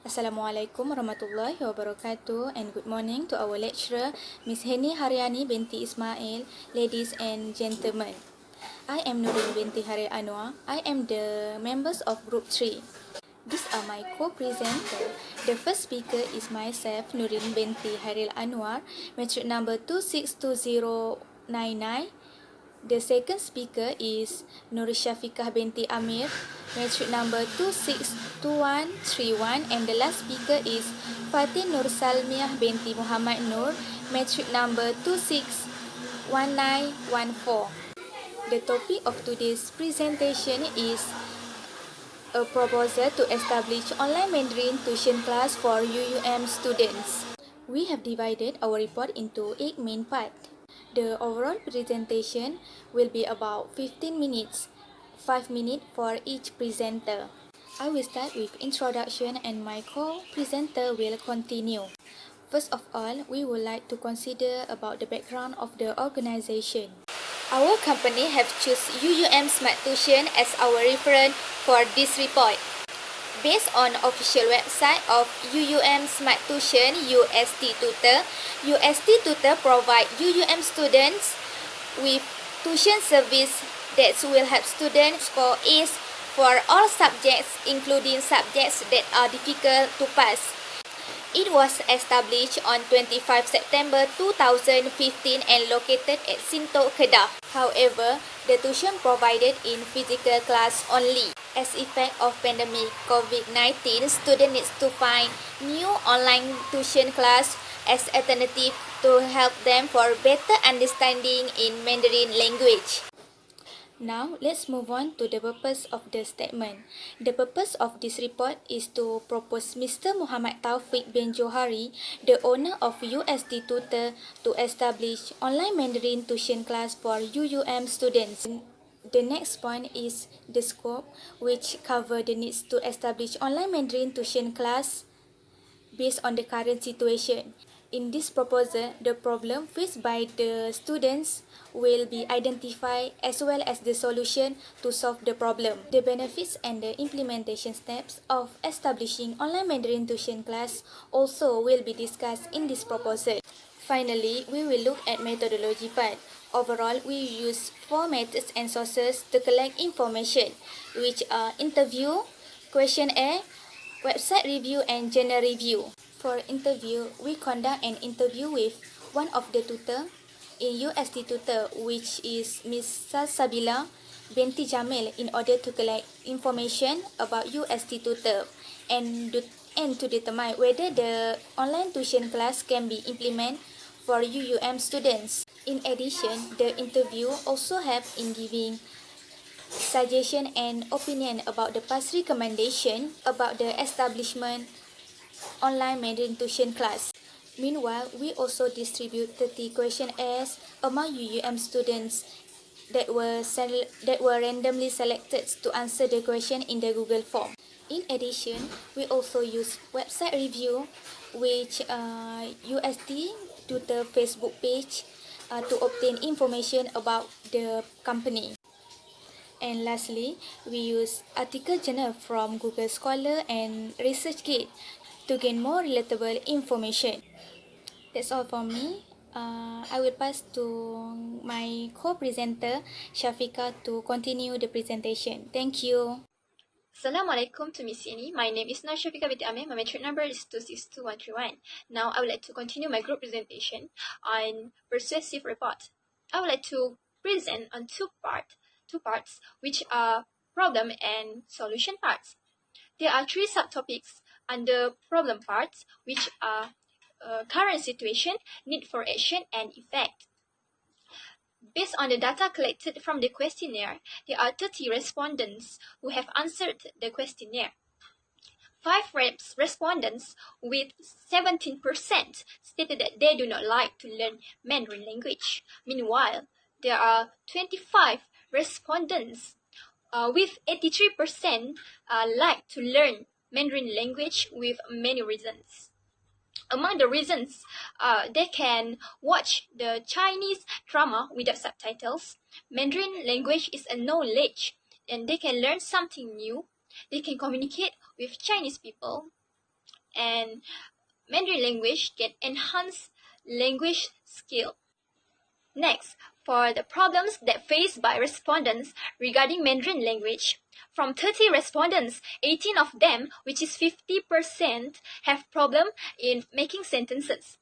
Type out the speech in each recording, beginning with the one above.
Assalamualaikum warahmatullahi wabarakatuh and good morning to our lecturer, Ms. Heni Haryani binti Ismail, ladies and gentlemen. I am Nurin binti Haril Anwar. I am the members of Group 3. These are my co-presenter. The first speaker is myself, Nurin binti Haril Anwar, metric number 262099. The second speaker is Syafiqah binti Amir, metric number 262131, and the last speaker is Fatin Nur Salmiah binti Muhammad Nur, metric number 261914. The topic of today's presentation is a proposal to establish online Mandarin tuition class for UUM students. We have divided our report into 8 main parts. The overall presentation will be about 15 minutes, 5 minutes for each presenter. I will start with introduction and my co-presenter will continue. First of all, we would like to consider about the background of the organization. Our company have chosen UUM Smart Tuition as our reference for this report. Based on official website of UUM Smart Tuition UST Tutor, UST Tutor provide UUM students with tuition service that will help students score A's for all subjects, including subjects that are difficult to pass. It was established on 25 September 2015 and located at Sintok, Kedah. However, the tuition provided in physical class only. As effect of pandemic COVID-19, students need to find new online tuition class as alternative to help them for better understanding in Mandarin language. Now, let's move on to the purpose of the statement. The purpose of this report is to propose Mr. Muhammad Taufik bin Johari, the owner of USD Tutor, to establish online Mandarin tuition class for UUM students. The next point is the scope, which cover the needs to establish online Mandarin tuition class based on the current situation. In this proposal, the problem faced by the students will be identified as well as the solution to solve the problem. The benefits and the implementation steps of establishing online Mandarin tuition class also will be discussed in this proposal. Finally, we will look at methodology part. Overall, we use 4 methods and sources to collect information, which are interview, questionnaire, website review, and journal review. For interview, we conduct an interview with one of the tutor in UST Tutor, which is Ms. Salsabila binti Jamil, in order to collect information about UST Tutor and to determine whether the online tuition class can be implemented for UUM students. In addition, the interview also helps in giving suggestion and opinion about the past recommendation about the establishment online Mandarin tuition class. Meanwhile, we also distribute 30 questionnaires among UUM students that were randomly selected to answer the question in the Google form. In addition, we also use website review, which UST Tutor Facebook page to obtain information about the company. And lastly, we use article journal from Google Scholar and ResearchGate to gain more relatable information. That's all from me. I will pass to my co-presenter, Syafiqah, to continue the presentation. Thank you. Assalamualaikum to Miss Yeni. My name is Syafiqah binti Amir. My metric number is 262131. Now I would like to continue my group presentation on persuasive report. I would like to present on two parts, which are problem and solution parts. There are 3 subtopics under problem parts, which are current situation, need for action, and effect. Based on the data collected from the questionnaire, there are 30 respondents who have answered the questionnaire. 5 respondents with 17% stated that they do not like to learn Mandarin language. Meanwhile, there are 25 respondents with 83% like to learn Mandarin language with many reasons. Among the reasons, they can watch the Chinese drama without subtitles. Mandarin language is a knowledge and they can learn something new. They can communicate with Chinese people, and Mandarin language can enhance language skill. Next, for the problems that faced by respondents regarding Mandarin language, from 30 respondents, 18 of them, which is 50%, have problem in making sentences.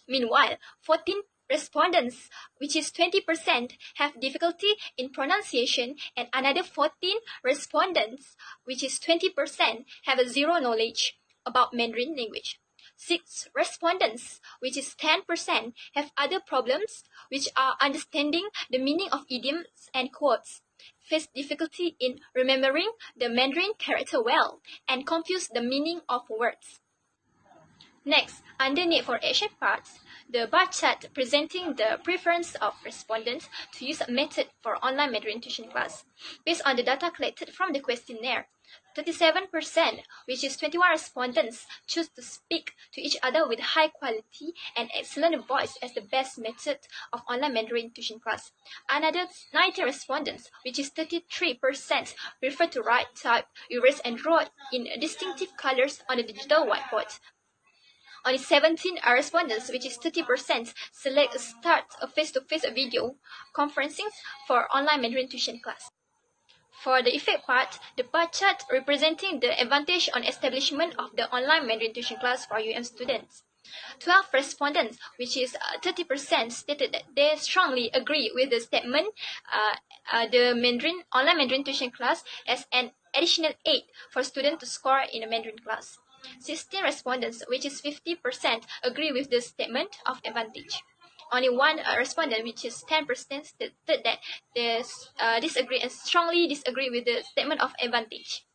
Meanwhile, 14 respondents, which is 20%, have difficulty in pronunciation, and another 14 respondents, which is 20%, have a zero knowledge about Mandarin language. 6 respondents, which is 10%, have other problems, which are understanding the meaning of idioms and quotes, face difficulty in remembering the Mandarin character well, and confuse the meaning of words. Next, under need for action parts, the bar chart presenting the preference of respondents to use a method for online Mandarin tuition class. Based on the data collected from the questionnaire, 37%, which is 21 respondents, choose to speak to each other with high quality and excellent voice as the best method of online Mandarin tuition class. Another 90 respondents, which is 33%, prefer to write, type, erase, and draw in distinctive colors on the digital whiteboard. Only 17 respondents, which is 30%, select start a face-to-face video conferencing for online Mandarin tuition class. For the effect part, the bar chart representing the advantage on establishment of the online Mandarin tuition class for UM students. 12 respondents, which is 30%, stated that they strongly agree with the statement, the online Mandarin tuition class as an additional aid for students to score in a Mandarin class. 16 respondents, which is 50%, agree with the statement of advantage. Only one respondent, which is 10%, stated that they disagree and strongly disagree with the statement of advantage.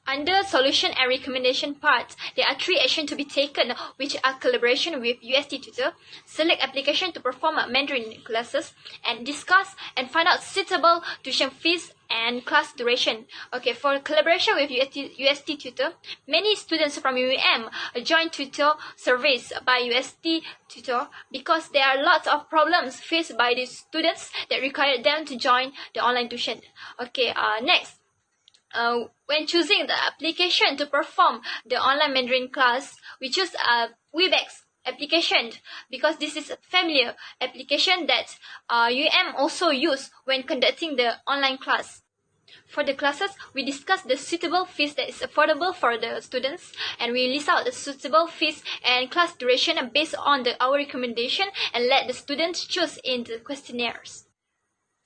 Under solution and recommendation part, there are 3 actions to be taken, which are collaboration with UST tutor, select application to perform Mandarin classes, and discuss and find out suitable tuition fees and class duration. Okay, for collaboration with UST tutor, many students from UM join tutor surveys by UST tutor because there are lots of problems faced by the students that require them to join the online tuition. Okay, next. When choosing the application to perform the online Mandarin class, we choose a Webex application because this is a familiar application that UM also use when conducting the online class. For the classes, we discuss the suitable fees that is affordable for the students, and we list out the suitable fees and class duration based on our recommendation and let the students choose in the questionnaires.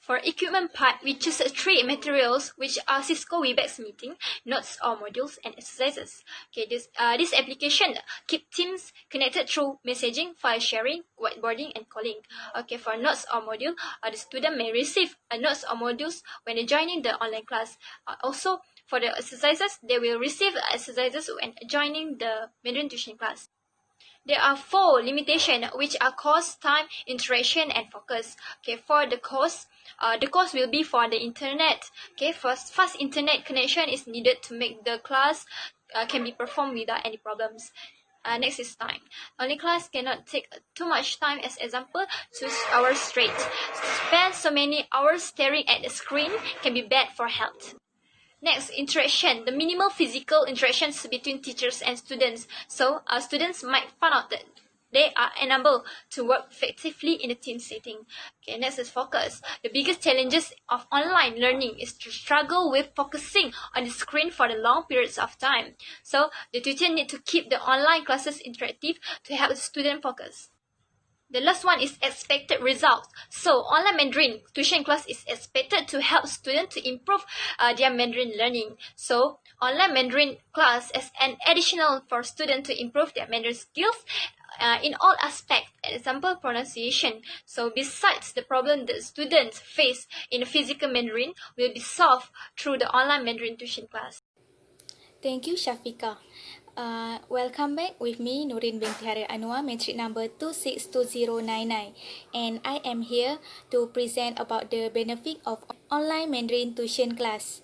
For equipment part, we choose 3 materials, which are Cisco Webex meeting, notes or modules, and exercises. Okay, this application keep teams connected through messaging, file sharing, whiteboarding, and calling. Okay, for notes or module, the student may receive notes or modules when they joining the online class. Also, for the exercises, they will receive exercises when joining the Mandarin tuition class. There are 4 limitations, which are cost, time, interaction, and focus. Okay, for the cost will be for the internet. Okay, fast internet connection is needed to make the class can be performed without any problems. Next is time. Only class cannot take too much time. As example, 2 hours straight. Spend so many hours staring at the screen can be bad for health. Next, interaction. The minimal physical interactions between teachers and students. So, students might find out that they are unable to work effectively in a team setting. Okay, next is focus. The biggest challenges of online learning is to struggle with focusing on the screen for the long periods of time. So, the tutor need to keep the online classes interactive to help the student focus. The last one is expected results. So, online Mandarin tuition class is expected to help students to improve their Mandarin learning. So, online Mandarin class is an additional for students to improve their Mandarin skills in all aspects, example pronunciation. So, besides the problem that students face in physical Mandarin will be solved through the online Mandarin tuition class. Thank you, Syafiqah. Welcome back with me, Nurin binti Hari Anwar, metric number 262099, and I am here to present about the benefit of online Mandarin tuition class.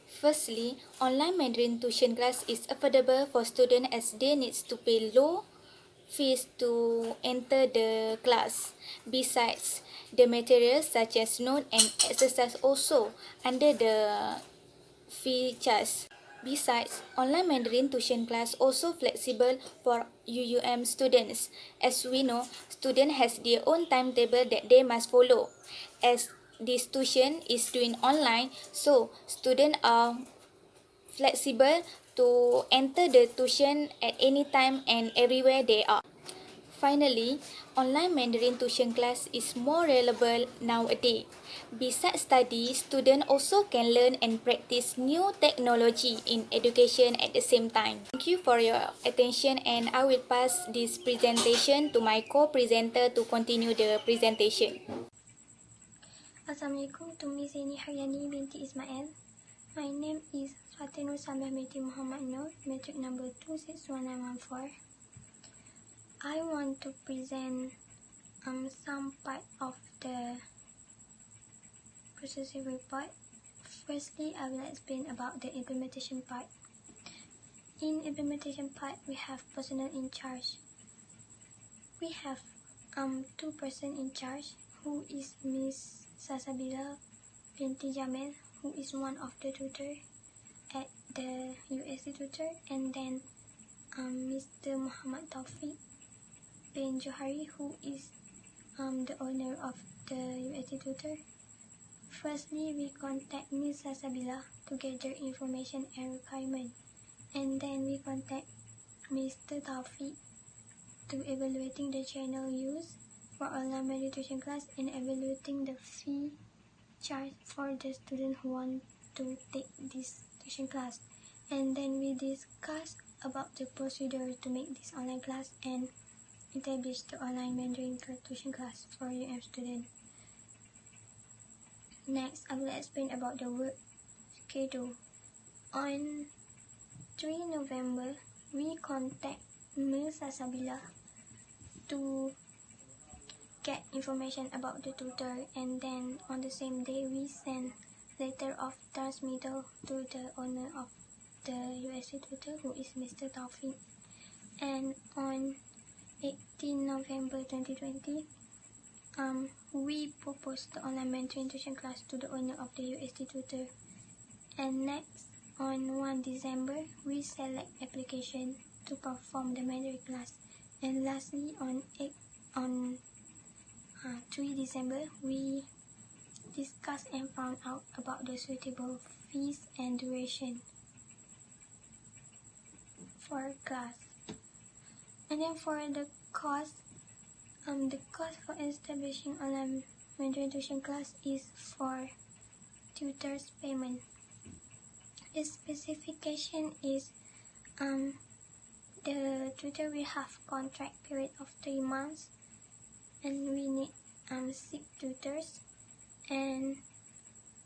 Firstly, online Mandarin tuition class is affordable for students as they need to pay low fees to enter the class. Besides, the materials such as note and exercise also under the fee charge. Besides, online Mandarin tuition class also flexible for UUM students. As we know, students has their own timetable that they must follow. As this tuition is doing online, so students are flexible to enter the tuition at any time and everywhere they are. Finally, online Mandarin tuition class is more relevant nowadays. Besides study, students also can learn and practice new technology in education at the same time. Thank you for your attention, and I will pass this presentation to my co-presenter to continue the presentation. Assalamualaikum, to Miss Zaini Haryani binti Ismail. My name is Fatinur Samah binti Muhammad Nur, metric number 261914. I want to present some part of the Persuasive report. Firstly, I will explain about the implementation part. In implementation part, we have personnel in charge. We have two person in charge, who is Miss Sasabila binti Jamil, who is one of the tutor at the USD tutor, and then Mr. Muhammad Taufiq bin Johari, who is the owner of the USD tutor. Firstly, we contact Miss Sasabila to gather information and requirement, and then we contact Mr. Taufiq to evaluating the channel used for online meditation class and evaluating the fee charge for the student who want to take this tuition class. And then we discuss about the procedure to make this online class and establish the online Mandarin tuition class for UM students. Next, I will explain about the work schedule. On 3 November, we contact Ms. Sasabila to get information about the tutor, and then on the same day we send letter of transmittal to the owner of the USC tutor, who is Mr. Taufiq. And on 18 November 2020, we proposed the online Mandarin tuition class to the owner of the USD tutor. And next, on 1 December, we select application to perform the Mandarin class. And lastly, on 3 December, we discussed and found out about the suitable fees and duration for class. And then for the cost for establishing online Mandarin tuition class is for tutor's payment. Its specification is the tutor will have contract period of 3 months, and we need 6 tutors and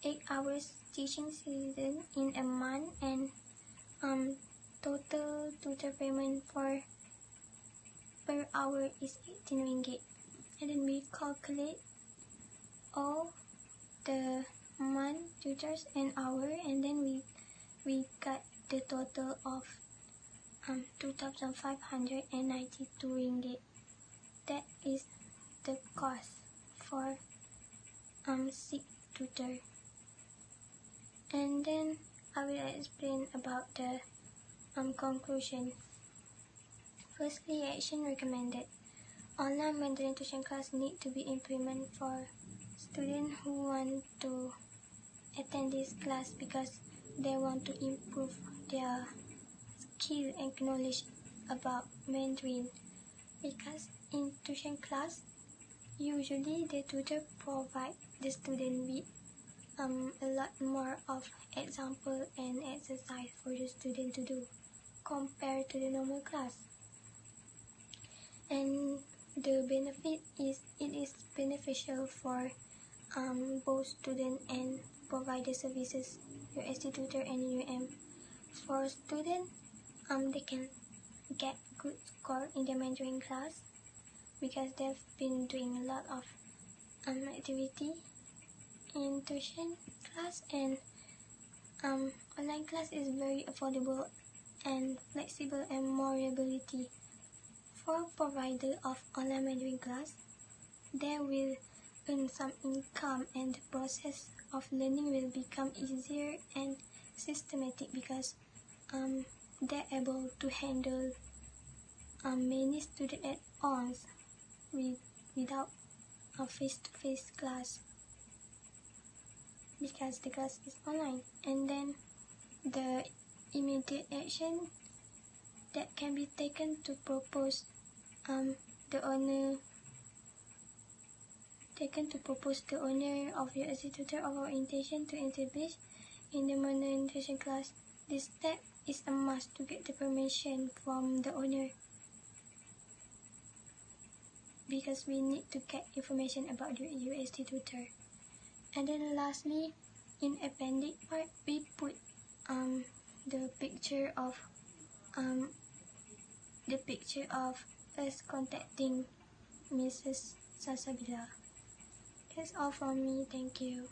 8 hours teaching season in a month, and total tutor payment for per hour is 18 ringgit. And then we calculate all the month tutors and hour, and then we got the total of 2,592 ringgit. That is the cost for 6 tutor. And then I will explain about the conclusion. Firstly, action recommended. Online Mandarin tuition class need to be implemented for students who want to attend this class because they want to improve their skill and knowledge about Mandarin. Because in tuition class, usually the tutor provide the student with a lot more of example and exercise for the student to do compared to the normal class. And the benefit is it is beneficial for both student and provider services, USD tutor and UM. For student, they can get good score in the Mandarin class because they've been doing a lot of activity in tuition class, and online class is very affordable and flexible and more reliability. For provider of online Mandarin class, they will earn some income, and the process of learning will become easier and systematic because they're able to handle many students at once without a face-to-face class because the class is online. And then the immediate action that can be taken to propose the owner of your institutor of our intention to establish in the monetization class. This step is a must to get the permission from the owner because we need to get information about your institutor. And then lastly, in appendix part, we put the picture of us contacting Mrs. Salsabila. That's all from me. Thank you.